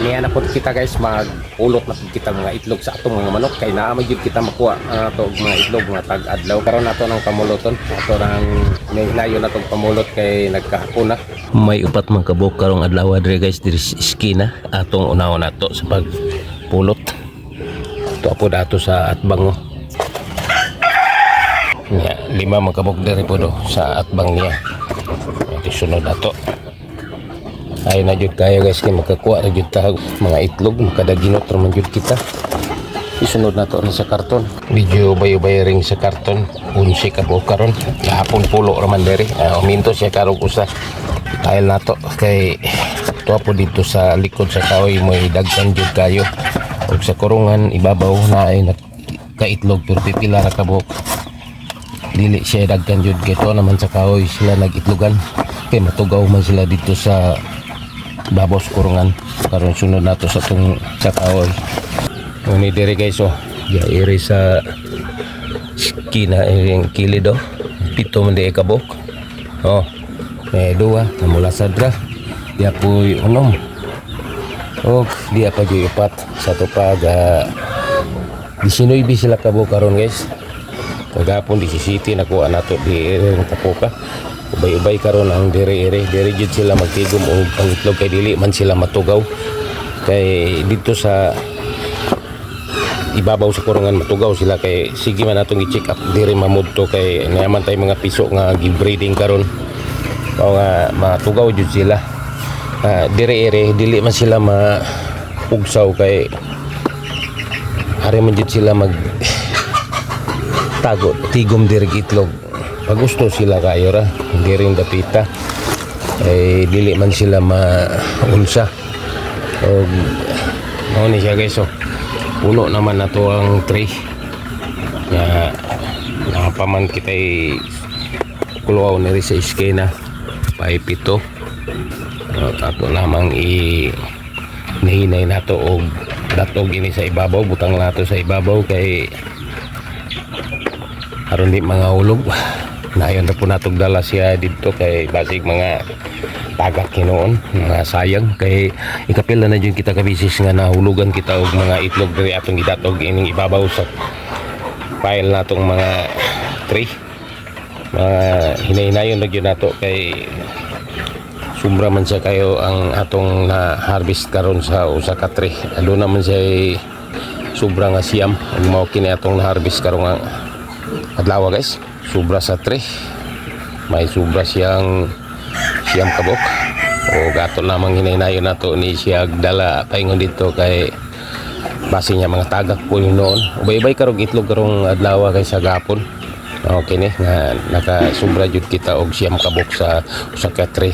Niya na po kita guys, magpulot na po kita mga itlog sa atong mga manok. Kay naamay yun kita makuha to mga itlog, mga tag-adlaw. Karon nato ng pamuloton. Ato nang hinayo na itong pamulot kay nagkahapon na. May upat man kabuk karong adlaw diri guys diri sa iskina atong unahon nato sa pagpulot. Ito po dato sa atbang mo. Ya, 5 man kabuk diri po do sa atbang niya. Ito sunod nato. Ay na jud kayo guys kay makakuha ra jud ta mga itlog, makadaginot ra man jud kita. Isunod nato ni sa karton. Medyo bayo-bayo ring sa karton. 11 kabuk karon. Gahapon pulo ra man diri. Uminto siya karong usa. Dahil nato kay tuwa po dito sa likod sa kahoy may dagkan jud kayo. Ug sa kurungan ibabaw na ay kaitlog pero pipila ra kabuk. Dili siya dagkan jud kay tuwa naman sa kahoy sila nagitlogan. Kay matugaw man sila dito sa babos kurungan. Karon sunod nato sa tung sa kahoy. Uni diri guys ya iri sa skina iring kilid 7 man di kabuk. Dua mula sadra dia puy unom dia pa jud upat satu pa ga disinoy sila kabuk karon guys. Kagapon di city nakuha nato di iring tapuka. Ubay-ubay karon ang diri jud sila magtigom og pangitlog kay dili man sila matugaw. Kay dito sa ibabaw sa kurungan matugaw sila kay sige man atong i-check up diri mamudto kay naman tay mga piso nga gi-breeding karon. O nga matugaw jud sila. Diri dili man sila maugsaw kay ari man jud sila mag tago tigom diri itlog. Pag gusto sila kayo ra hindi rin dapita ay dili man sila maunsa. O ni siya guys puno naman na to ang tray nga nakapaman kita'y kuluaw na rin sa iskena paipito. Ato lamang nahinay nato og datog ini sa ibabaw, butang nato sa ibabaw kay aron di mga ulog. Nayon na po natog dala siya dito kay basig mga tagak hinoon mga sayang kay ikapila na dyan kita kabisis nga nahulugan kita og mga itlog diri atong gidatog ining ibabaw sa pile natong mga tray. Mga hinay-hinayon na dyan nato kay sumbra man siya kayo ang atong na harvest karon sa usa ka tray. Alo naman siya sobra nga siyam ang mao kini atong na harvest karon nga adlaw guys. Sobra sa tray. May sobra siyang siyam kabuk. O gato lamang hinay-hinayon nato ni siya dala paingon dito kay base niya mga tagak po yun noon. Ubay-ubay karong itlog karong adlaw kay sa gapon. Okay ni nga naka sobra jud kita og siyam kabuk sa usa ka tray.